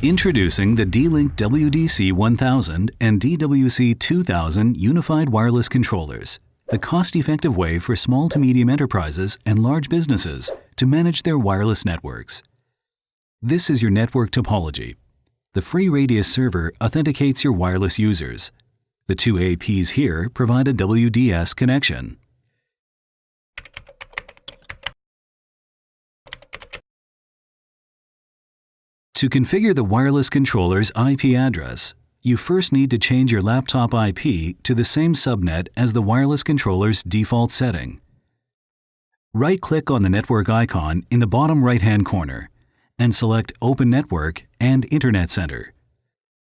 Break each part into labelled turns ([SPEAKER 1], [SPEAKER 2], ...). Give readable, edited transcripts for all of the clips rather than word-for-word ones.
[SPEAKER 1] Introducing the D-Link WDC-1000 and DWC-2000 Unified Wireless Controllers, the cost-effective way for small to medium enterprises and large businesses to manage their wireless networks. This is your network topology. The free Radius server authenticates your wireless users. The two APs here provide a WDS connection. To configure the wireless controller's IP address, you first need to change your laptop IP to the same subnet as the wireless controller's default setting. Right-click on the network icon in the bottom right-hand corner and select Open Network and Internet Center.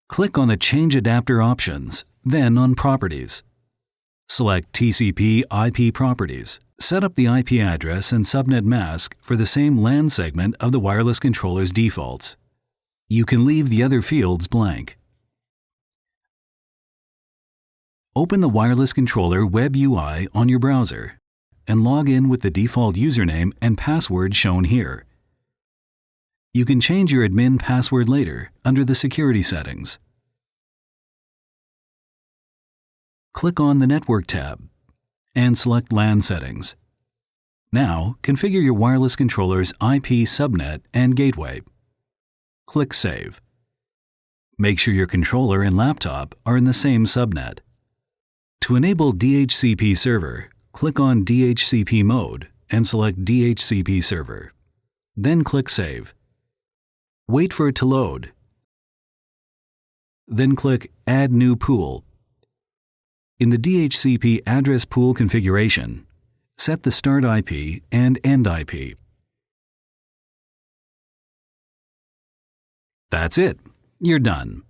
[SPEAKER 1] Click on the Change Adapter options, then on Properties. Select TCP/IP Properties. Set up the IP address and subnet mask for the same LAN segment of the wireless controller's defaults. You can leave the other fields blank. Open the wireless controller web UI on your browser and log in with the default username and password shown here. You can change your admin password later under the Security settings. Click on the Network tab and select LAN settings. Now, configure your wireless controller's IP subnet and gateway. Click Save. Make sure your controller and laptop are in the same subnet. To enable DHCP server, click on DHCP mode and select DHCP server. Then click Save. Wait for it to load. Then click Add New Pool. In the DHCP address pool configuration, set the start IP and end IP. That's it. You're done.